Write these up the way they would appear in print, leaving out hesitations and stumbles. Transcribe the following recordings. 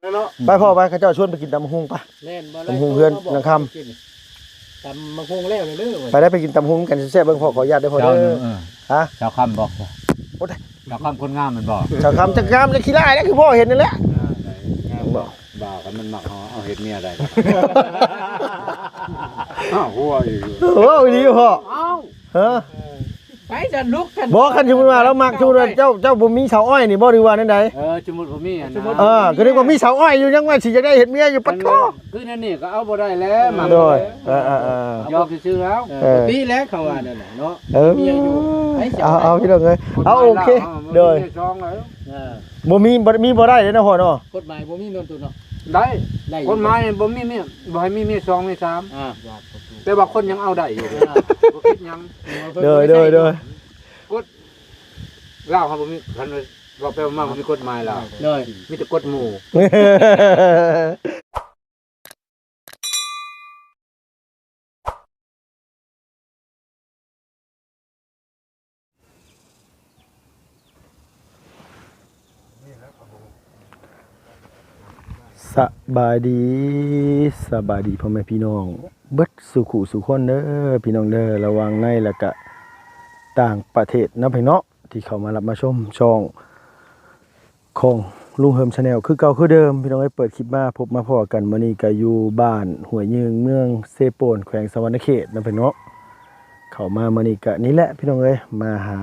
ไปพ่อไปเขาเจ้าชวนไปกินตำบักหุ่งปะ เล่นบ่ ตำบักหุ่งเพื่อนนางคำ ตำบักหุ่งแล้วเด้อ ไปได้ไปกินตำบักหุ่งกันแซ่บเบิ่งพ่อขออนุญาตได้อพ่อเด้อฮะ เจ้าคำบอก โอ้ย เจ้าคำคนงามมันบอก ชาวคำจะงามจะขี้ร้ายนะคือพ่อเห็นนั่นแหละ บ่าวกันมันมักเอาเห็ดเมียได้อ้าวหัวอีก โอ้ยดีพ่อ เอ้า เฮ้อ ไปจะลุกกัน บอกคันสมมุติว่าเรามักชูเจ้าบ่มีเสาอ้อยนี่บ่หรือว่านั่นใด สมมุติผมมีอันนะ ก็นึกว่ามีเสาอ้อยอยู่ยังว่าสิจะได้เห็นเมียอยู่ปะท้อ คือนั่นนี่ก็เอาบ่ได้แล้วมา โดยยอมซื้อแล้ว ปีแล้วเขาว่านั่นน่ะเนาะ เมียอยู่เอาพี่น้องเอ้ยเอาโอเคโดย ซองแล้ว บ่มีบ่ได้เลยนะพ่อเนาะ กฎหมายบ่มีนนตุนเนาะ ได้คนไม้บ่มีเมียบ่ให้มีเมีย2มี3แต่ว่าคนยังเอาได้อยู่บ่คิดยัง โดยกฎลาวครับบ่มีคันว่าไปมาบ่มีกฎหมายลาว เลย มีแต่กฎหมู่ สบายดีพ่อแม่พี่น้องเบิดสุขุสุขคนเด้อพี่น้องเด้อระวังในแล้วก็ต่างประเทศนะพี่เนาะที่เข้ามารับมาชมช่องของลุงเฮิมชาแนลคือเก่าคือเดิมพี่น้องให้เปิดคลิปมาพบมาพอกันมื้อนี้ก็อยู่บ้านห้วยยืงเมืองเซโปนแขวงสะวรรณเขตนะพี่เนาะเข้ามามื้อนี้ก็นี่แหละพี่น้องเอ้ยมาหา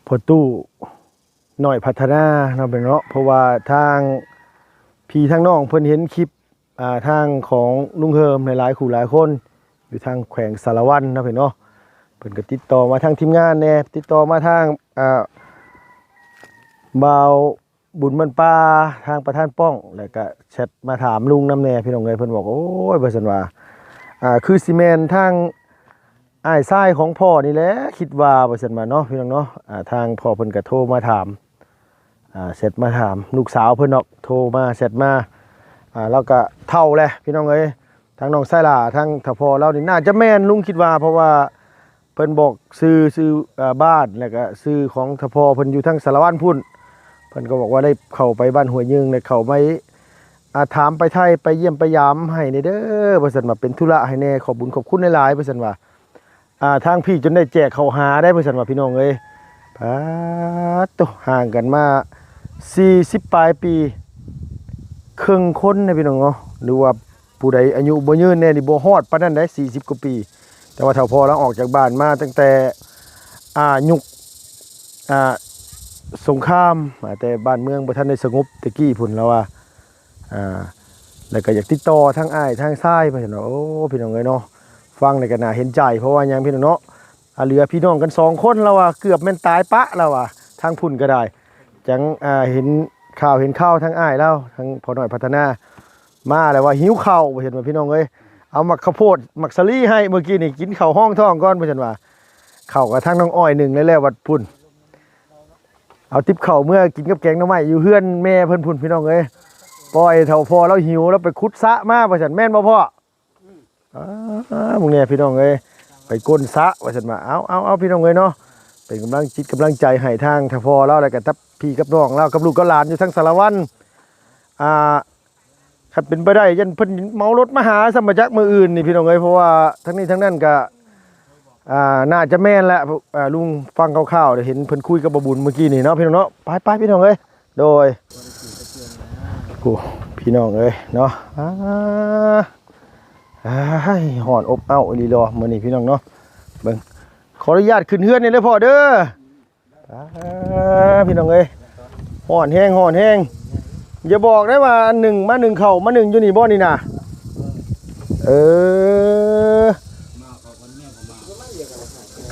พ่อตู้หน่อยพัฒนาเนาะพี่เนาะเพราะว่าทางพี่ทางน้องเพิ่นเห็นคลิปทางของลุงเฮิมหลายๆคู่หลายคนอยู่ทางแขวงสารวัตรนะพี่เนาะเพิ่นก็ติดต่อมาทางทีมงานแน่ติดต่อมาทางบ่าวบุญมันปลาทางประธานป้องแล้วก็แชทมาถามลุงนำแน่พี่น้องเอ้ยเพิ่นบอกโอ้ยว่าซั่นว่าคือซีเมนทางอ้ายชายของพ่อนี่แหละคิดว่าว่าซั่นว่าเนาะพี่น้องเนาะทางพ่อเพิ่นก็โทรมาถามเสร็จมาถามลูกสาวเพิ่นเนาะโทรมาเสร็จมาแล้วก็เท่าแหละพี่น้องเอ้ยทางน้องไส้ล่าทางถ้าพ่อเรานี่น่าจะแม่นลุงคิดว่าเพราะว่าเพิ่นบอกซื้อบ้านแล้วก็ซื้อของถ้าพ่อเพิ่นอยู่ทางสารวัตรพุ่นเพิ่นก็บอกว่าได้เข้าไปบ้านห้วยยึงได้เข้าไปถามไปไทยไปเยี่ยมไปยามให้นี่เด้อว่าซั่นว่าเป็นธุระให้แน่ขอบบุญขอบคุณหลายๆว่าซั่นว่าทางพี่จนได้แจกข้าวหาได้ว่าซั่นว่าพี่น้องเอ้ยปาดโตห่างกันมา40ปลายปีครึ่งคนนะพี่น้องเนาะหรือว่าผู้ใดอายุบ่ยืนแน่นี่บ่ฮอดปานนั้นได้40กว่าปีแต่ว่าเฒ่าพ่อเราออกจากบ้านมาตั้งแต่ยุคสงครามแต่บ้านเมืองบ่ทันได้สงบตะกี้พุ่นแล้วว่าแล้วก็อยากติดต่อทางอ้ายทางซ้ายไปเนาะโอ้พี่น้องเอ้ยเนาะฟังแล้วก็น่าเห็นใจเพราะว่าหยังพี่น้องเนาะเหลือพี่น้องกัน2คนแล้วว่าเกือบแม่นตายปะแล้วว่าทางพุ่นก็ได้จังเห็นข่าวทางอ้ายแล้วทางพอหน่อยพัฒนามาแล้วว่าหิวข้าวบ่เห็นว่าพี่น้องเอ้ยเอามักข้าวโพดมักสลีให้เมื่อกี้นี่กินข้าวห้องท้องก่อนบ่เห็นว่าข้าวกับทางน้องอ้อย1แล้ววัดพุ่นเอาติ๊บข้าวเมื่อกินกับแกงหน่อไม้อยู่เฮือนแม่เพิ่นพุ่นพี่น้องเอ้ยปล่อยเฒ่าพอเราหิวแล้วไปขุดสระมาว่าซั่นแม่นบ่พ่อมึงเนี่ยพี่น้องเอ้ยไปก้นสระว่าซั่นว่าเอาพี่น้องเอ้ยเนาะเป็นกำลังใจให้ทางเฒ่าพอเราแล้วก็พี่กับน้องเรากับลูกกับหลานอยู่ทั้งสารวัตรคันเป็นไปได้ยันเพิ่นเมารถมาหาสมจักมื้ออื่นนี่พี่น้องเอ้ยเพราะว่าทั้งนี้ทั้งนั้นก็น่าจะแม่นแหละลุงฟังคร่าวๆเดี๋ยวเห็นเพิ่นคุยกับบ่บุญเมื่อกี้นี่เนาะพี่น้องเนาะไปพี่น้องเอ้ยโดยโอ้พี่น้องเอ้ยเนาะฮ้อนอบอ้าวอีหลีรอมื้อนี้พี่น้องเนาะเบิ่งขออนุญาตขึ้นเฮือนนี่เลยพ่อเด้อพี่น้องเอ้ยฮ้อนแห้งอย่าบอกได้ว่า1 มา 1เข้ามา 1อยู่นี่บ่นี่น่ะ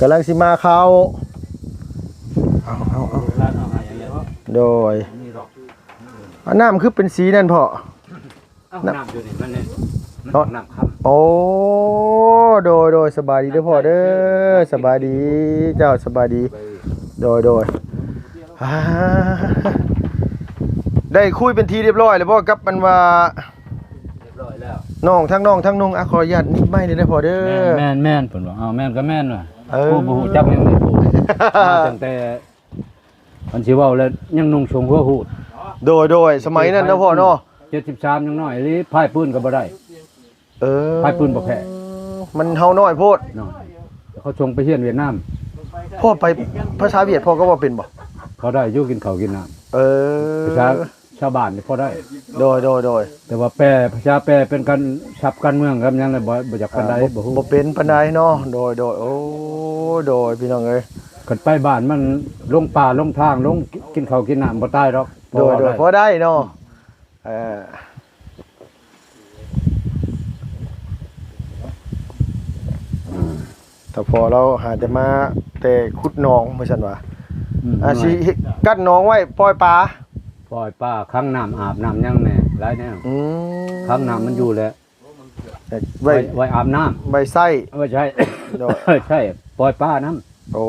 กำลังสิมาเข้าเอาโดยน้ำคือเป็นสีนั่นพ่อน้ำอยู่นี่มันนี่น้ำครับโอ้โดยสบายดีเด้อพ่อเด้อสบายดีเจ้าสบายดีโดยได้คุยเป็นทีเรียบร้อยแล้วบ่กับมันว่าเรียบร้อยแล้วน้องทั้งนุ่งขออนุญาตนิดไม่ได้พ่อเด้อแม่นเพิ่นว่าแม่นก็แม่นว่ะผู้บ่ฮู้จักยังบ่ฮู้ตั้งแต่มันสิเว้าแล้วยังนุ่งชงหัวหูด โดยสมัยนั้นนะพ่อเนาะ 73ยังน้อยนี่พายปืนก็บ่ได้ พายปืนบ่แพ้ มันเฮาน้อยโพด น้อยเขาส่งไปเฮียนเวียดนาม พ่อไปภาษาเวียดพ่อก็ว่าเป็นบ่ เขาได้อยู่กินข้าวกินน้ำ ภาษาชาวบ้านนี่พอได้ โดย แต่ว่าแปลภาษาแปลเป็นการศัพท์การเมืองครับยังเลยบ่อยากปานใดบ่ฮู้ บ่เป็นปานใดเนาะโดยโอ้โดยพี่น้องเอ้ย คันไปบ้านมันลงป่าลงทางลงกินข้าวกินน้ำบ่ตายหรอก โดยพอได้เนาะแต่พอเราหาจะมาแต่ขุดหนองว่าซั่นว่าสิกั้นหนองไว้ปล่อยปลา ปล่อยป่าค้างน้ำอาบน้ำยังแน่หลายแนวค้างน้ำมันอยู่แล้ว ไว้ ไว้อาบน้ำ ใบไส้ ไม่ใช่ โดย ใช่ปล่อยป่าน้ำ โอ้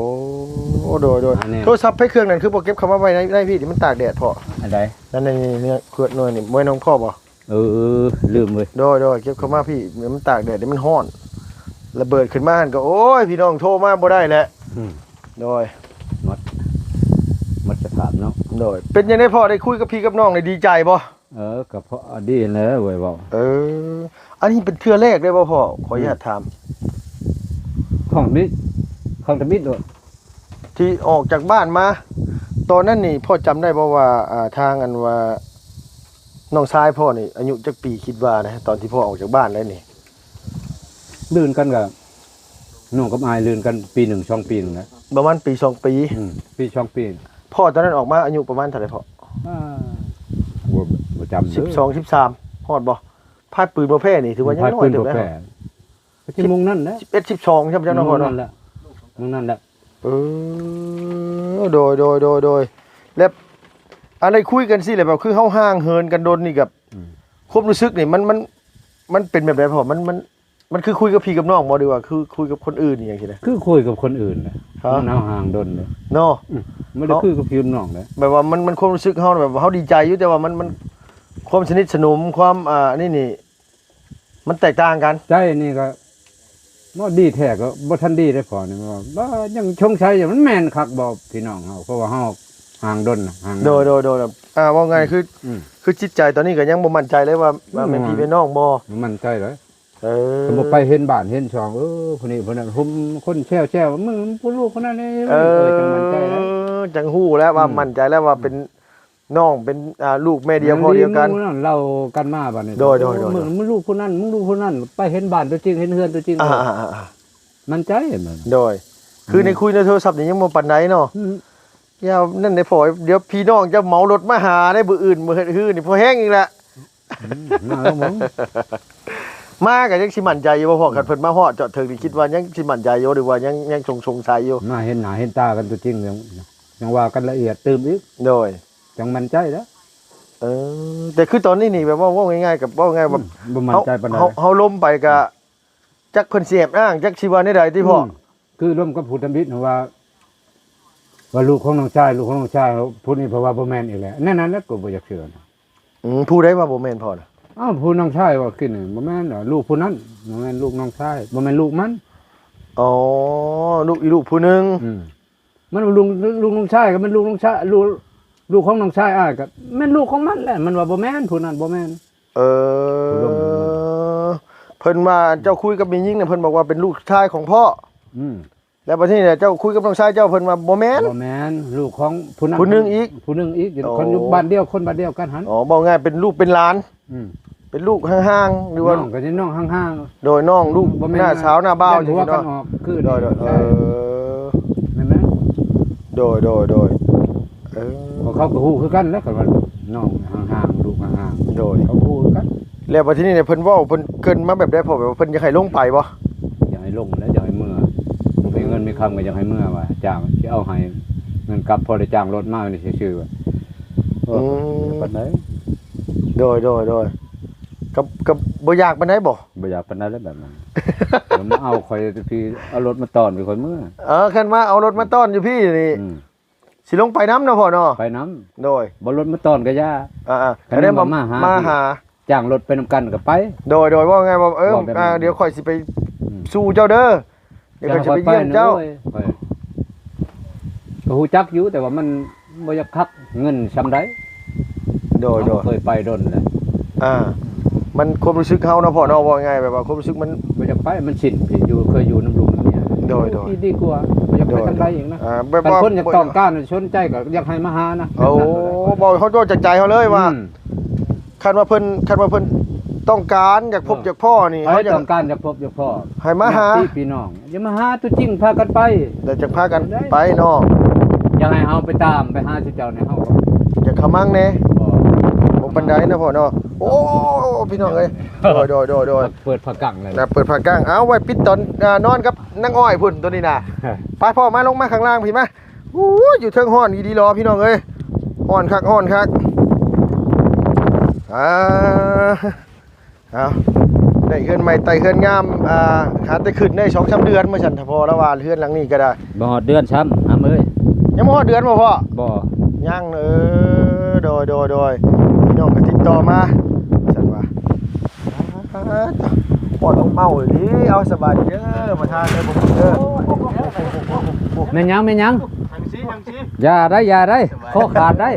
โดย อันนี้ โทรศัพท์ให้เครื่องนั้นคือบ่เก็บเข้ามาไว้ในพี่ที่มันตากแดดพอ อันใด นั่นนี่ขวดหน่วยนี่บ่ให้น้องพ่อบ่ ลืมเว้ย โดยเก็บเข้ามาพี่เดี๋ยวมันตากแดดเดี๋ยวมันร้อนระเบิดขึ้นมาหั่นก็โอ้ยพี่น้องโทรมาบ่ได้แล้วโดย หมดสภาพเนาะ โดยเป็นยังไงพ่อได้คุยกับพี่กับน้องได้ดีใจบ่ ก็เพราะดีแล้วเว้ยเว้า อันนี้เป็นเทื่อแรกได้บ่พ่อขออนุญาตถาม ของตะมิดด้วย ที่ออกจากบ้านมาตอนนั้นนี่พ่อจำได้บ่ว่าทางอันว่าน้องชายพ่อนี่อายุจักปีคิดว่านะตอนที่พ่อออกจากบ้านแล้วนี่ ลื่นกันกับน้องกับอายลื่นกันปี1 2ปีนึงนะ ประมาณปี2ปี ปี2ปี พ่อตอนนั้นออกมาอายุประมาณเท่าไหร่พ่อ บ่จำเด้อ 12 13ฮอดบ่พาดปืนบ่แพ้นี่ถือว่ายังน้อย ปืน ถึ บ่ งแล้ว แพ้ที่มุงนั่นนะ 11 12ใช่มั้ยเจ้าน้องพ่อ นั่ เนาะ นแหละมุงนั่นแหละ โดยแล้วอะไรคุยกันสิแหละแบบคือเฮาห่างเหินกันโดนนี่กับความรู้สึกนี่มันเป็นแบบไหนพ่อมันคือคุยกับพี่กับน้องบ่ดีกว่าคือคุยกับคนอื่นนี่อย่างซี่นะ คือคุยกับคนอื่นนะมันเอาห่างดนเลย เนาะ ไม่ได้คุยกับพี่น้องเลย แบบว่ามันความรู้สึกเฮาแบบว่าเฮาดีใจอยู่แต่ว่ามันความสนิทสนมความนี่มันแตกต่างกัน ใจนี่ก็บ่ดีแท้ก็บ่ทันดีได้พอนี่ว่ายังชงชัยมันแม่นคักบ่พี่น้องเฮาเพราะว่าเฮาห่างดนห่าง โดยว่าไงคือจิตใจตอนนี้ก็ยังบ่มั่นใจเลยว่าแม่นพี่เป็นน้องบ่ มันใจเลยสมมุติไปเห็นบ้านเห็นช่องคนนี้คนนั้นผมคนแช่ว่ามึงผู้ลูกคนนั้นนี่จังมั่นใจแล้ว จังฮู้แล้วว่ามั่นใจแล้วว่าเป็นน้องเป็นลูกแม่เดียวพ่อเดียวกัน เรากันมาบัดนี้ โดย มึงลูกคนนั้นมึงลูกคนนั้นไปเห็นบ้านตัวจริงเห็นเฮือนตัวจริงมันใจมัน โดยคือในคุยในโทรศัพท์นี่ยังบ่ปานใดเนาะยาวนั่นได้พอเดี๋ยวพี่น้องจะเหมารถมาหาได้มื้ออื่นมื้อฮื้อนี่พอแห้งอีกแล้ว มาแล้วมึง มาก็ยังสิมั่นใจอยู่บ่พ่อคันเพิ่นมาฮอดเจาะถึงนี่คิดว่ายังสิมั่นใจอยู่หรือว่ายังสงสัยอยู่ มาเห็นหน้าเห็นตากันตัวจริงยังว่ากันละเอียดตื่มอีก โดย จังมั่นใจแล้ว แต่คือตอนนี้นี่แบบว่าง่ายๆกับว่าง่ายแบบ บ่มั่นใจปานใด เฮาล้มไปก็จักเพิ่นเสียบอ้างจักสิว่าได้ใดที่พ่อ คือร่วมกับผู้ทำบิดว่าลูกของน้องชายผู้นี้เพราะว่าบ่แม่นอีกแล้วแน่นั้นแล้วก็บ่อยากเชื่อนะ ผู้ใดว่าบ่แม่นพ่อน่ะ ผู้น้องชายว่าขึ้นนี่บ่แม่นลูกผู้นั้นบ่แม่นลูกน้องชายบ่แม่นลูกมัน อ๋อลูกผู้หนึง มันลูกน้องชายก็มันลูกน้องชายลูกของน้องชายก็แม่นลูกของมันแหละมันว่าบ่แม่นผู้นั้นบ่แม่น เพิ่นว่าเจ้าคุยกับแม่หญิงน่ะเพิ่นบอกว่าเป็นลูกชายของพ่อแล้วบัดนี้เนี่ยเจ้าคุยกับน้องชายเจ้าเพิ่นว่าบ่แม่น บ่แม่นลูกของผู้นั้น ผู้หนึงอีก คนอยู่บ้านเดียวคนบ้านเดียวกันหัน อ๋อบอกง่ายเป็นลูกเป็นหลานเป็นลูกห่างๆหรือว่า น้องก็สิน้องห่าง โดยน้องลูก บ่แม่น หน้าสาวหน้าบ่าว จั จั ง ง ว่า ซี่ กัน เนาะ ออกคือ โดย แม่นไหม โดยเขาก็ฮู้คือกันแล้วกันว่าน้องห่างๆลูกห่าง โดย ๆเขาฮู้คือกัน แล้วบัดทีนี้เนี่ยเพิ่นเว้าเพิ่นเกินมาแบบได้พอแบบว่าเพิ่นอยากให้ลงไปบ่ อยากให้ลงแล้วอยากให้เมื่อมีเงินมีคำก็อยากให้เมื่อว่าจ้างสิเอาให้เงินกลับพอได้จ้างรถมานี่ซื่อๆว่าปานใด โดยกับบ่อยากปานใดบ่ บ่อยากปานใดแล้วแบบนั้นผมเอาข่อยพี่เอารถมาต้อนไปข่อยเมื่อ คันมาเอารถมาต้อนอยู่พี่นี่สิลงไปน้ำเนาะพ่อเนาะ ไปน้ำ โดย บ่รถมาต้อนก็ย่า อันนี้มาหา จ้างรถไปนำกันก็ไป โดยว่าไงว่าเดี๋ยวข่อยสิไปสู่เจ้าเด้อเดี๋ยวข่อยจะไปเยี่ยมเจ้า ก็ฮู้จักอยู่แต่ว่ามันบ่อยากคักเงินซำใด โดย เราเคยไปดนเลย มันความรู้สึกเฮาเนาะพ่อเนาะว่าไงแบบว่าความรู้สึกมัน บ่อยากไปมันชินพี่อยู่เคยอยู่น้ำลุงน้ำเนี่ย โดย ที่ดีกว่าบ่อยากไปทางใดอีกนะ แบบ บาง ว่า คนอยากต้องการสนใจก็อยากให้มาหานะ โอ้บอกเขาโดนจากใจเขาเลยว่าคันว่าเพิ่นต้องการอยากพบจากพ่อนี่ เขา เขาอยาก ต้องการอยากพบอยากพ่อ ให้มาหา พี่น้องอย่ามาหาตัวจริงพากันไป แต่จะพากันไปเนาะ อยากให้เฮาไปตามไปหาสิเจ้าในเฮาก็ อยากเข้ามั่งแน่ บ่ บ่ปานใดนะพ่อเนาะโอ้พี่น้องเอ้ยโดย เปิดผักกังเลย นะเปิดผ้ากางเอาไว้ปิดตอนนอนกับนางอ้อยพุ่นตัวนี้น่ะไปพ่อมาลงมาข้างล่างพี่มาโอ้ยอยู่เทิงห้อนอีดีรอพี่น้องเอ้ยห้อนคักเอาได้เฮือนใหม่ไต่เฮือนงามหาแต่ขึ้นได้ 2-3 เดือนเมื่อฉันถ้าพอแล้วว่าเฮือนหลังนี้ก็ได้ บ่ฮอดเดือนช้ำหามื้อ ยังบ่ฮอดเดือนบ่พ่อ บ่ ยังโดยพี่น้องก็ติดต่อมาฉันว่าปอดต้องเมาเลยดิเอาสบายดีเด้อมาทานเด้อบ่เด้อ แม่นยัง ทางซี อย่าได้ข้อขาดได้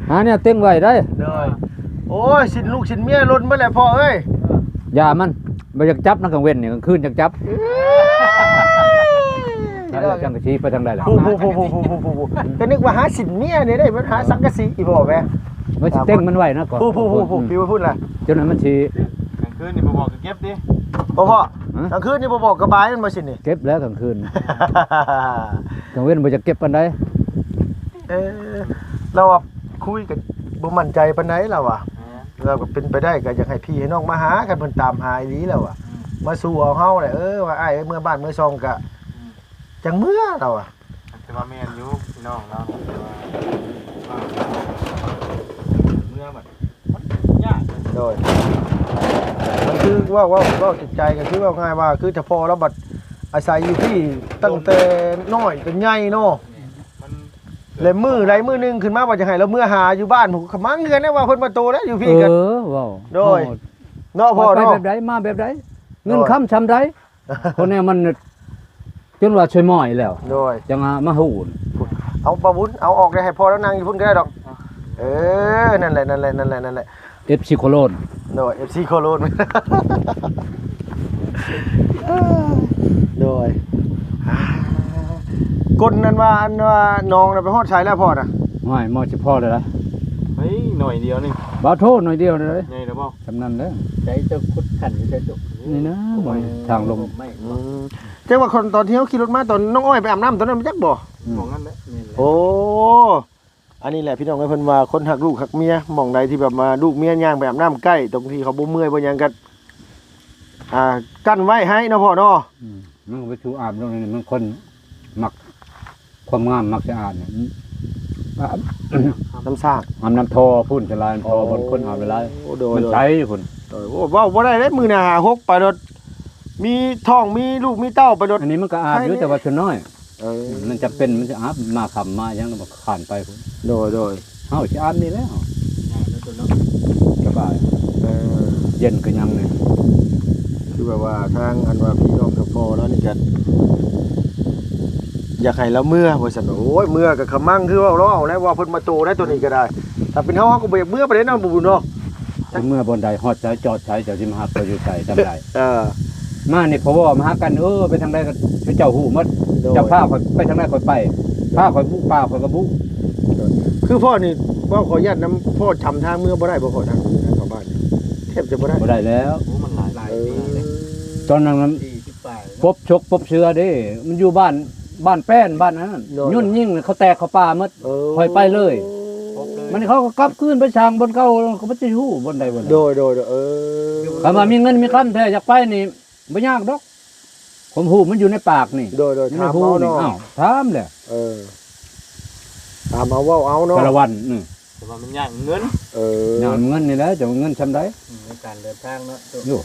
หาเนี่ยเต็งไว้ได้ เด้อโอ้ยสินลูกสินเมียล้นเบิดแล้วพ่อเอ้ย อย่ามันบ่อยากจับนักกลางเว้นนี่กลางคืนอยากจับแล้วจังกะชีไปทางใดล่ะ ผู้ก็นึกว่าหาสินเมียนี่ได้มันหาสังกะสีอีบ่แม่ ว่าสิเต็งมันไว้นะก่อน ผู้พี่ว่าพูดล่ะ จนนั้นมันสิ กลางคืนนี่บ่บอกก็เก็บดิ พ่อกลางคืนนี่บ่บอกกระบายมันบ่สินี่ เก็บแล้วกลางคืนกลางเว้นบ่จะเก็บปานใด เราอ่ะคุยกันบ่มั่นใจปานใดเราอ่ะเราก็เป็นไปได้ก็อยากให้พี่ให้น้องมาหากันเพิ่นตามหาอีหลีแล้วอ่ะมาสู่เอาเฮาแหละว่าอ้ายเมื่อบ้านเมื่อซองก็จังเมื่อเราอ่ะ แต่ว่าแม่นอยู่พี่น้องเนาะเมื่อบัดยาก โดยมันคือว่าจิตใจก็คือว่าง่ายว่าคือถ้าพอแล้วบัดอาศัยอยู่ที่ตั้งแต่น้อยจนใหญ่เนาะ มัน เลยมือไรมือหนึงขึ้นมาว่าจะให้เราเมื่อหาอยู่บ้านผมขมังเงินได้ว่าเพิ่นมาโตแล้วอยู่พี่กัน ว้าว โดย เนาะพ่อ ไป เนาะ แบบใดมาแบบใดเงินค้ำชำใดคนนี้มันจนว่าช่วยหม้อยแล้ว โดย จังมาหูน เอาปลาวุ้นเอาออกได้ให้พอแล้วนางอยู่พุ่นก็ได้ดอกนั่นแหละ เอฟซิโคโลน โดย FC โคโลน โดยกลนั้นว่าอันว่าน้องน่ะไปฮอดชายแล้วพ่อน่ะ ไม่มอสิพ่อเลยนะ เฮ้ยหน่อยเดียวนี่ บ่โทษหน่อยเดียวเลย ใหญ่แล้วบ่ จำนั้นเด้อ ใจจะคุดขันจะจบ นี่นะบ่ทางลง ไม่ จังว่าคนตอนที่เขาขี่รถมาตอนน้องอ้อยไปอาบน้ำตอนนั้นมันจักบ่ มองงั้นแหละนี่แหละ โอ้ อันนี้แหละพี่น้องไอ้เพิ่นว่าคนหักลูกหักเมียหม่องใดที่แบบมาลูกเมียย่างไปอาบน้ำใกล้ตรงที่เขาบ่เมื่อยบ่หยังกันกั้นไว้ให้เนาะพ่อเนาะ มันก็ไปชูอาบลงนี่มันคนมักความงามมักสะอาดเนี่ย น้ำซาก อาบน้ำทอพุ่นจะลายทอบนคนอาบเวลา โอ้โดย มัน โดย ใช้พุ่น โอ้ว้าวบ่ได้เด้มื้อหน้าหาหกไปรถมีท้องมีลูกมีเต้าไปรถ อันนี้มันก็อาบอยู่แต่ว่าชนน้อย มันจะเป็นมันจะอาบมาคำมายังก็ผ่านไปพุ่น โดย เฮาสิอาบนี่แล้ว แล้วตัวเนาะ สบายเย็นก็ยังเนี่ย คือแบบว่าทางอันว่าพี่น้องกับพ่อแล้วนี่ก็อยากให้เราเมื่อว่าซั่นโอ้ยเมื่อก็ขมังคือว่าเราเอาแล้วว่าเพิ่นมาโตได้ตัวนี้ก็ได้ถ้าเป็นเฮาก็บ่อยากเมื่อไปได้เนาะบุญเนาะ เมื่อบนใดฮอดใจจอดใจเจ้าสิมาหาประโยชน์ใจจำได้ เออ มานี่เพราะว่ามาหากันไปทางใดก็เจ้าหูหมด โดย เจ้าพาข่อยไปทางใดข่อยไปพาข่อยบุกป่าข่อยก็บุก คือพ่อนี่พ่อขออนุญาตนำพ่อจำทางเมื่อบ่ได้บ่ขอทางเข้าบ้านแทบจะบ่ได้ บ่ได้แล้ว โอ้มันหลายปีเลย ตอนนั้นมัน 40 ปลาย พบชกพบเชื้อเด้มันอยู่บ้านแป้นบ้านนั้นยุ่นยิ่งเขาแตกเขาป่าหมด ค่อยไปเลย มันเขาก็กลับคืนไปช่างบนเก่าเขาบ่สิฮู้บนใดบน โดยถ้ามามีเงินมีคำแท้อยากไปนี่บ่ยากดอกผมฮู้มันอยู่ในปากนี่ โดย อยู่ใน ถาม หู เอา นี่ เนาะ อ้าวถามแหละ ถามเอาเว้าเอาเนาะ แต่ละวัน แต่ว่ามันยากเงิน ยามเงินนี่แหละจะเอาเงินชำได ในการเดินทางเนาะ อยู่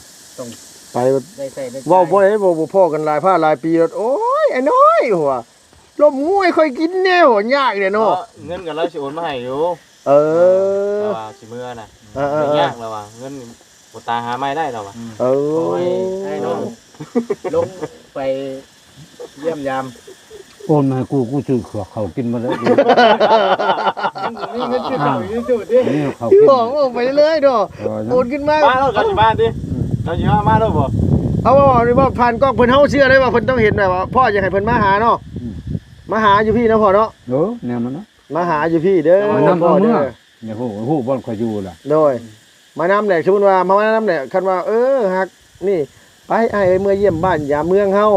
ไป ได้ใส่ได้ เว้าบ่ได้บ่พ่อกันหลายผ้าหลายปีแล้วโอ้ยไอ้น้อยหัวลมงวยค่อยกินแนวยากเด้ เนาะ เนาะ เงินกันแล้วสิโอนมาให้อยู่ แต่ว่าสิเมื่อน่ะไม่ยากแล้วว่ะเงินบ่ตาหาไม่ได้แล้วว่ะ โอ้ย ให้น้องลงไปเยี่ยมยาม โ โอนมาให้กูซื้อเขากินมาแล้ว นี่เงินชื่อเก่าอยู่จุดดิ นี่เขา พี่ กิน บอกว่าไปเรื่อยๆดอกโอนขึ้นมา มาแล้วกันบ้านดิเราอยู่มาแล้วบ่ เอาว่าผ่านกล้องเพิ่นเฮาเชื่อได้ว่าเพิ่นต้องเห็นแบบว่าพ่ออยากให้เพิ่นมาหาเนาะมาหาอยู่พี่นะพ่อเนาะ เออแนวมันเนาะ มาหาอยู่พี่เด้อ มานำ พ่อ เอา เด้ เมื่อ อ เนี่ยฮู้บ่อนข่อยอยู่ล่ะ โดยมานำแหละสมมุติว่ามานํแหละคันว่าฮักนี่ไปไอ้เมื่อเยี่ยมบ้านยามเมืองเฮา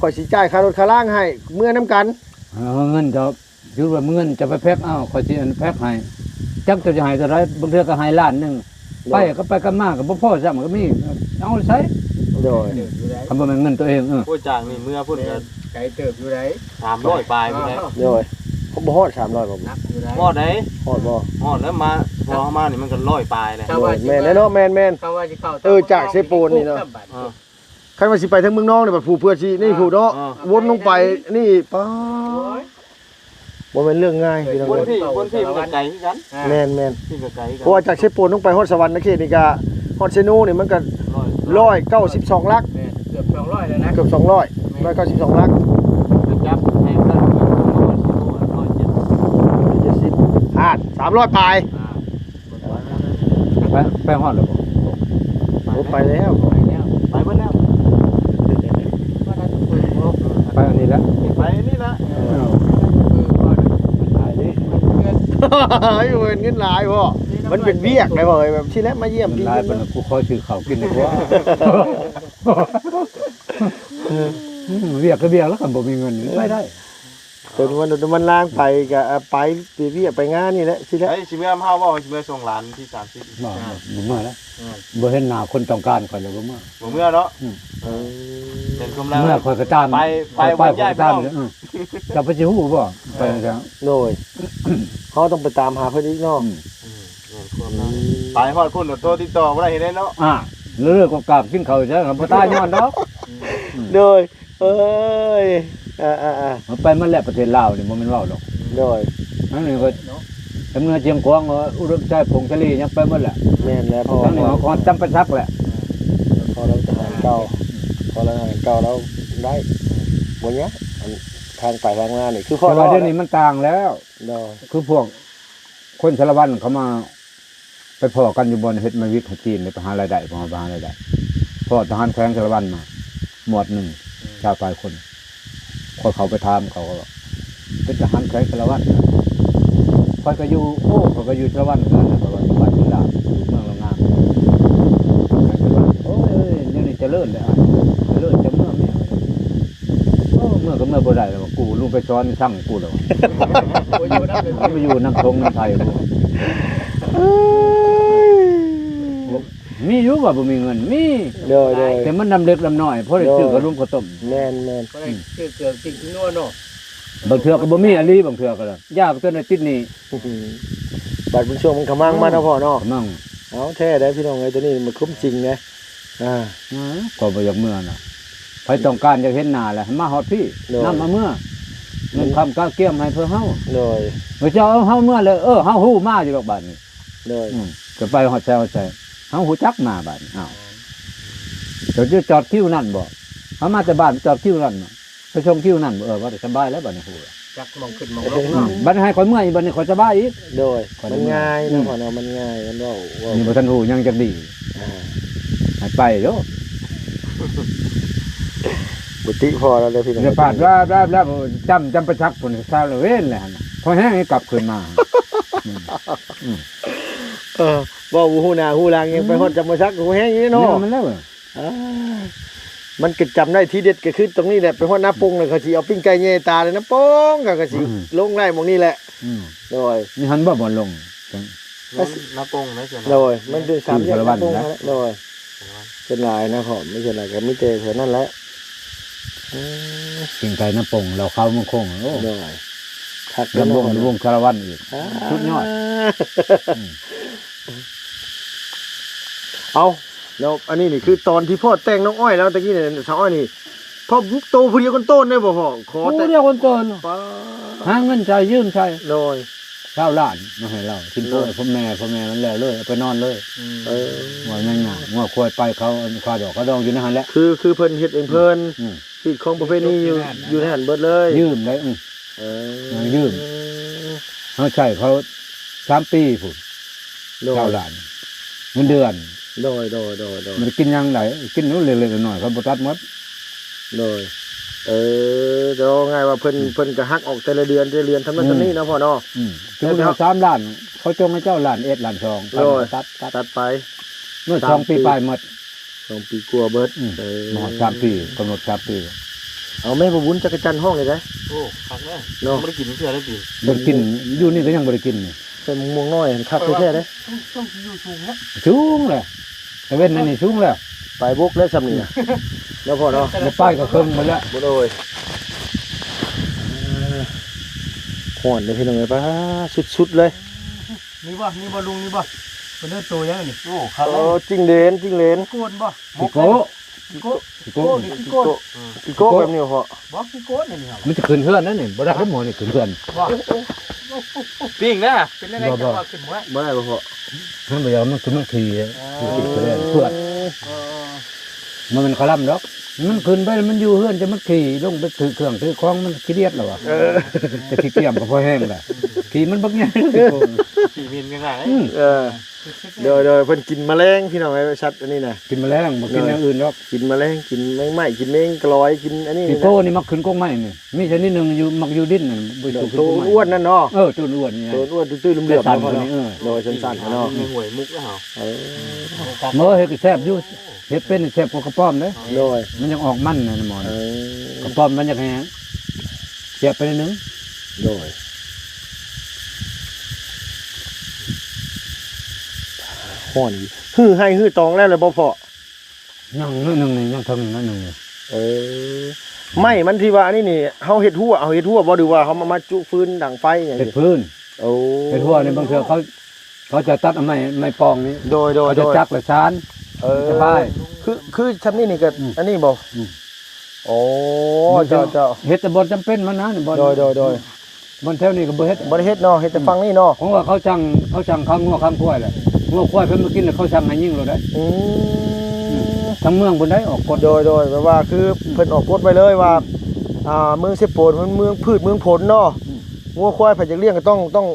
ข่อยสิจ่ายค่ารถค่าล่างให้เมื่อนํกัน เอาเงินจะคือว่าเงินจะไปแพ็คเอาข่อยสิอันแพ็คให้จักจะให้เท่าไรบางเทื่อก็ให้ล้านนึงไปก็ไปกันมาก็บ่พอซ้ำก็มีเอาใช้ โดย คำว่ามันเงินตัวเอง ผู้จ้างนี่เมื่อพุ่นก็ ไก่เติบอยู่ไหน 300ปลายพุ่นได้ โดยผมบ่ฮอด300บ่ นับอยู่ไหน ฮอดได้ ฮอดบ่ ฮอดแล้วมาพอมานี่มันก็100ปลายเลย โดยแม่นเนาะแม่น เขาว่าสิเข้า จากเซโปนนี่เนาะ เออ คันว่าสิไปทางเมืองนอกนี่บัดผู้เพื่อสินี่ผู้เนาะวนลงไปนี่ป๊าบ่แม่นเรื่องง่ายพี่น้อง บน เอ้ย ที่มันก็ไกลคือกัน แม่น ที่ก็ไกลกั เพราะว่าจากเชฟโปนต้องไปฮอดสวรรค์นะเขตนี่ก็ฮอดเซโนนี่มันก็192ลัก เกือบ200แล้วนะ เกือบ200 192ลัก จับให้มัน170 70300ปลาย ไปฮอดแล้วบ่ โอ้ไปแล้ว ไปแล้ว ไปเบิดแล้ว ว่านั้นเปิดบ่ ไปอันนี้แล้ว ไปนี่นะ ตายดิ เฮ้ยเงินหลายพ่อมันเป็นเวียกได้บ่เอ้ยแบบที่แรกมาเยี่ยม มัน พี่ ลายปานกูขอซื้อข้าวกินดีกว่าเวียกก็เวียกแล้วคันบ่มีเงินไม่ได้ จนมันล้างไปก็ไปเวียกไปงานนี่แหละที่แรก ไอ้สิเมื่อเฮาบ่สิเมื่อส่งหลานที่30 บ่เมื่อแล้วบ่เห็นหน้าคนต้องการข่อยแล้วบ่เมื่อ บ่เมื่อเนาะ เออ เป็นคุมแล้ว เมื่อข่อยก็ตาม ไปวันย้าย ตาม พี่น้อง จะไปสิฮู้บ่ไปจัง โดยเขาต้องไปตามหาเพิ่นอีกเนาะ ไปฮอดพุ่นโตติดต่อบ่ได้เห็นได้เนาะ เรื่อยๆก็กราบกินข้าวซะบ่ตายย้อนดอก โดยเอ้ยอ่า มันไปมันแหละประเทศลาวนี่บ่แม่นเว้าดอก โดย นั่นนี่ก็จำเนือเชียงกวางอุดมใจผงทะเลยังไปหมดแหละ แม่นแล้วพอ ทั้งนี้เขาจำประชักแหละ พอเราทหารเก่าพอเราทหารเก่าเราได้บนเนี้ยทางไปทางมานี่คือพ่อ แต่ว่าเดี๋ยวนี้มันต่างแล้ว โดย คือพวกคนสารวัตรเขามาไปพอกันอยู่บนเฮ็ดมาวิกจีนในไปหารายได้พอหารายได้พอทหารแข้งสารวัตรมาหมวดหนึ่งชาวปลายคนเขาไปถามเขาก็เป็นทหารแข้งสารวัตรคอยก็อยู่เขาก็อยู่สารวัตรกันนะสารวัตรบ้านที่ลาวเมืองลำงามโอ้ยเดี๋ยวนี้เจริญเลยเจริญจะเมื่อแม่เมื่อก็เมื่อบ่ได้แล้วกูลุงไปซ้อนช่างกูแล้ว ไปอยู่น้ำทงน้ำไทยมีอยู่ว่าบ่มีเงินมี โดย แต่มันนำเล็กนำน้อยเพราะได้ซื้อกระลุมกระต้ม แม่น ก็ได้ชื่อเกือบจริงที่โน่นเนาะ บางเทื่อก็บ่มีอันนี้บางเทื่อก็แล้วยาไปตัวในติดนี่ บัดเป็นช่วงมันขมังมาเนาะพ่อเนาะ มั่ง เอาแท้ได้พี่น้องไอ้ตัวนี้มันคุ้มจริงนะก็บ่อยากเมื่อน่ะใครต้องการจะเห็นหน้าแหละมาฮอดพี่นำมาเมื่อเงินคำก้าวเกี้ยมให้เพื่อเฮา โดย เจ้าเฮาเมื่อเลยเฮาฮู้มาอยู่ดอกบัดนี้ โดย ก็ไปฮอดแซวใส่เฮาฮู้จักมาบัดนี้อ้าวเดี๋ยวจะจอดคิวนั่นบ่เฮามาแต่บ้านจอดคิวนั่นไปชมคิวนั่นว่าสบายแล้วบัดนี้ฮู้ จักมองขึ้นมองลงเนาะ บัดให้ข่อยเมื่อยบัดนี้ข่อยสบายอีก โดยมันง่ายนะพ่อเนาะมันง่ายมันว่า นี่บ่ทันฮู้ยังจักดีให้ไปเด้อ บุติพอแล้วเลยพี่น้อง เดี๋ยวปาดแล้วจำประชักพุ่นซาละเว้นแหละหั่นพอแห้งให้กลับคืนมา ว่าหูหน้าหูหลังยังไปฮอดจำมาซักหูแห้งอย่างนี้ เนาะ เนาะ มันแล้ว มันก็จำได้ทีเด็ดก็คือตรงนี้แหละไปฮอดหน้าปงเลยเขาสิเอาปิ้งไก่แย่ตาเลยนะปงก็สิลงได้หมองนี้แหละโดย นี่หันบ่ลง น้าปงนะเจ้า โดยมันเป็นสามแยก สารวัตร ปง นะ โดยเป็นลายนะพ่อไม่ใช่ลายก็มีแต่แค่นั้นแหละ กินไก่น้ำปงเราเข้ามันคงโอ้ โดยคัก ลำวงคารวันอีกสุดยอด เอาแล้วอันนี้นี่คือตอนที่พ่อแต่งน้องอ้อยแล้วตะกี้เนี่ยสาวอ้อยนี่พ่อโตผู้เดียวคนโตได้บ่พ่อขอ โอ้ แต่ เรียกคนโตน ป้า หาเงินใช้ยืมใช้ โดย เช่าล้านมาให้เรากินพ่อพ่อแม่มันแล้วเลยไปนอนเลย เออ ว่าง่ายๆว่าควายไปเขาควายดอกเขาดองอยู่ในหันแหละ คือเพิ่นเฮ็ดเองเพิ่น ชีวิตของประเพณีอยู่ในหันเบิดเลย ยืมได้เอยืม เขาใช่เขา3 ปีพุ่น โดย เจ้าหลานเงินเดือน โดย มันกินยังไงกินนู้นเล็กๆหน่อยๆเขาบ่ตัดหมด โดยเดี๋ยวง่ายว่าเพิ่นก็ฮักออกแต่ละเดือนทำนั้นทำนี้นะพ่อเนาะ ถึงเอา3 ล้านเขาจงให้เจ้าล้าน1ล้าน2 โดย ตัดไป เมื่อ2 ปีปลายหมด 2 ปีกลัวเบิด หมด3 ปีกำหนด3 ปี เอาแม่บ่บุญจักรจันทร์ห้องเลยได้ โอ้คักแน่ เนาะ บ่ได้กินเทื่อได้ปี บ่กินอยู่นี่ก็ยังบ่ได้กินนี่ เป็นม่วงน้อยคักแท้ๆเด้ ต้องอยู่สูงนะ สูงเลยแต่เว้นนั่นนี่สูงแล้ว ไปบกแล้วซำนี่น่ะแล้วพ่อเนาะ บ่ป้ายก็เคิงหมดแล้ว บ่โดยฮ้อนเด้อพี่น้องเอ้ยป้าสุดๆเลย นี่บ่ลุงนี่บ่เป็นเนื้อตัวยังนี่ โอ้คัก โอ้ เลย จิ้งเหลน โกนบ่ สิโก กิโก้ สิโก นี่กิ กิ โก้ โก้กิโก้แบบนี้พ่อ บ่กิโก้นี่ครับ มันจะขึ้นเฮือนนั่นนี่บ่ได้ทั้งหมดนี่ขึ้นเฮือน บ่ ปิ้งนะ เป็นอะไรจังว่าขึ้นบ่ บ่ได้บ่พ่อ มันบ่ยอมมันขึ้นมันขี่เพื่อนมันเป็นคอลัมน์ดอกมันขึ้นไปมันอยู่เฮือนจะมันขี่ลงไปถือเครื่องถือของมันขี้เดียดแล้วอ่ะจะขี้เกียจก็พอแห้งล่ะขี่มันบักใหญ่ ขี่มินกันได้ เดี๋ยวเพิ่นกินแมลงพี่น้องไอ้ชัดอันนี้น่ะ กินแมลงบ่กินอย่างอื่นดอก กินแมลงกินแมงไม้กินแมงกลอยกินอันนี้ พี่โตนี่มักขึ้นกงไม้นี่มีชนิดหนึงอยู่มักอยู่ดินนั่นบ่ถูกขึ้น ตัว กงไม้ อ้วนนั่นเนาะ ตัวอ้วนนี่ ตัวอ้วนตื้อๆเหลือมๆ สั้น เนาะ ๆนี่โดยสั้นๆเนาะ มีหวยมุกแล้วเหรอ เมื่อเฮ็ดก็แซ่บอยู่เฮ็ดเป็นแซ่บกว่ากระป้อมเด้ โดย มันยังออกมันน่ะหมอนกระป้อมมันยังแห้งแซ่บไปนิดนึง โดยฮ้อนฮื้อให้ฮื้อตองแล้วเลยบ่พอ ยังนิดนึงนี่ยังทำนิดนึงนี่ ไม่มันที่ว่าอันนี้นี่เฮาเฮ็ดหัวเอาเฮ็ดหัวบ่หรือว่าเฮามาจุฟืนดังไฟอย่าง เฮ็ด นี้ พื้น โอ้ เฮ็ดหัวนี่บางเทื่อเขาจะตัดเอาไม้ปองนี่ โดย เขาจะจักและชาน สบาย คือชั้นนี้นี่ก็อันนี้บ่โอ้เจ้า เฮ็ดแต่บ่จำเป็นมันนะบ่ โดย บ่แถวนี้ก็บ่เฮ็ด บ่ได้เฮ็ดเนาะเฮ็ดแต่ฟังนี่เนาะ เพราะว่าเขาจังข้างงัวข้างควายแหละงัวควายเพิ่นมากินแล้วเขาสั่งให้ยิงเราได้ ทั้งเมืองบนได้ออกกฎ โดยแปลว่าคือเพิ่นออกกฎไว้เลยว่าเมืองเสพโปนมันเมืองพืชเมืองผลเนาะงัวควายเพิ่นจะเลี้ยงก็ต้อง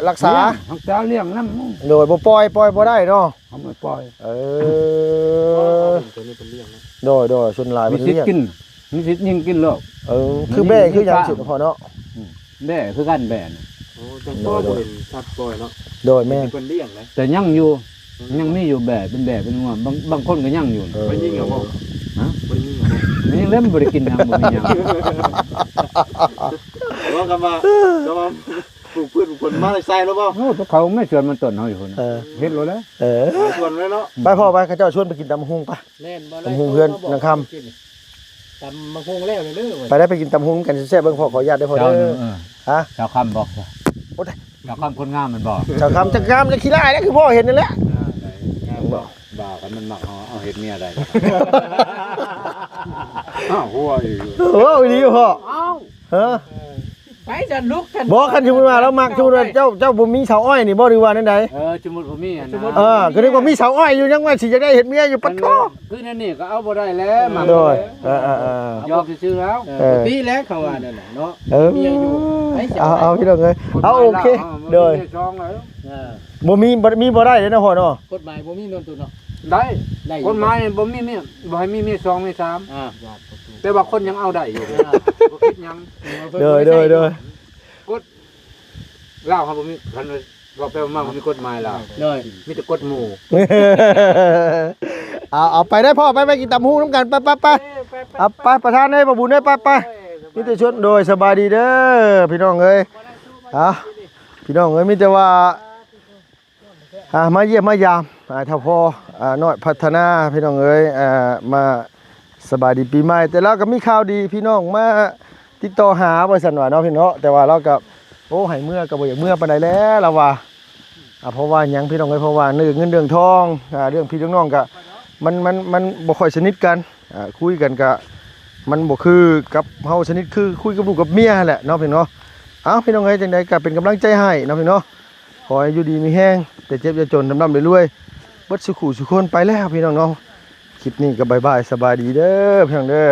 รักษา รักษาเลี้ยงนำ โดยบ่ปล่อยบ่ได้เนาะ เอาไม่ปล่อย ตัวนี้เป็นเรื่องนะ โดยส่วนหลาย มี เพิ่น สิท เลี้ยง ธิ์กินมีสิทธิ์ยิงกินโลก คือแบ่คือหยังสิพอเนาะ แบ่คือกันแบ่น่ะ โอ้จังปล่อยเป็นชัดปล่อยเนาะ โดยแม่ เป็นเลี้ยงเลย แต่ยังอยู่ยังมีอยู่แบ่เป็นงัวบางคนก็ยังอยู่ ไม่ยิงเหรอพ่อ ฮะ ไม่ยิงเหรอ มันยังเล่มบ่ได้กินหยังบ่มีหยัง ว่ากันมาปลูกพืชปลูกผลมาใส่แล้วเปล่า โอ้พวกเขาไม่ชวนมันต้นเฮาอยู่พุ่นเฮ็ดโลแล้ว ส่วนไว้เนาะ ไปพ่อไปเขาเจ้าชวนไปกินตำหุงปะ เล่นบ่ ตำหุงเพื่อนนางค ตำมะฮงแล้วเลยเด้อ ไปได้ไปกินตำหุงกันแซ่บเบิ่งพ่อขออนุญาตได้อพ่อ เจ้า เด้อฮะ ชาวคำบอก โอ้ย ชาวคำคนงามมันบอก เจ้าคำจักรามเลยขี้ร้ายแล้วคือพ่อเห็นนั่นแหละ บ่าวกันมันมักเอาเฮ็ดเมียได้หัวอยู่ โอ้ยดีพ่อ เอ้า เฮ้อ ไปจะลุกกัน บอกคันสมมุติว่าเรามักสมมุติว่าเจ้าบ่มีเสาอ้อยนี่บ่หรือว่านั่นใด สมมุติผมมีอันนะ ก็นึกว่ามีเสาอ้อยอยู่ยังว่าสิจะได้เห็ดเมียอยู่ปัดท้อ คือนั่นนี่ก็เอาบ่ได้แล้วมา โดยยอมซื้อแล้ว ปีแล้วเขาว่านั่นน่ะเนาะ เอาพี่น้องเอ้ยเอาโอเคโดย ช่องแล้ว บ่บ่ได้เลยนะพ่อเนาะ กฎหมายบ่มีนนตุเนาะ ได้คนไม้บ่มีเมียบ่ให้มีเมีย2มี3แต่ว่าคนยังเอาได้อยู่บ่คิดยัง โดย กฎลาวครับบ่มีคันว่าไปมาบ่มีกฎหมายลาว เลย มีแต่กฎหมู่ เอาไปได้พ่อไปกินตำหูน้ำกันไปเอาไปประธานให้ประบุญให้ไปนี่แต่ชวนโดยสบายดีเด้อพี่น้องเอ้ยพี่น้องเอ้ยมีแต่ว่ามาเยี่ยมมายามถ้าพอน้อยพัฒนาพี่น้องเอ้ยมาสบายดีปีใหม่แต่เราก็มีข่าวดีพี่น้องมาติดต่อหาบริษัทว่าเนาะพี่เนาะแต่ว่าเราก็โอ้ให้เมื่อก็บ่อยากเมื่อปานใดแล้วเราว่าเพราะว่าหยังพี่น้องเอ้ยเพราะว่าเรื่องทองเรื่องพี่เรื่องน้องก็มันบ่ค่อยสนิทกันคุยกันก็มันบ่คือกับเฮาสนิทคือคุยกับลูกกับเมียแหละเนาะพี่เนาะพี่น้องเอ้ยจังได๋ก็เป็นกำลังใจให้เนาะพี่เนาะขอให้อยู่ดีมีแห้งแต่เจ็บอย่าจนร่ำรวยเบิดสุขุสุคนไปแล้วพี่น้องเนาะคลิปนี้ก็บ๊ายบายสบายดีเด้อพี่น้องเด้อ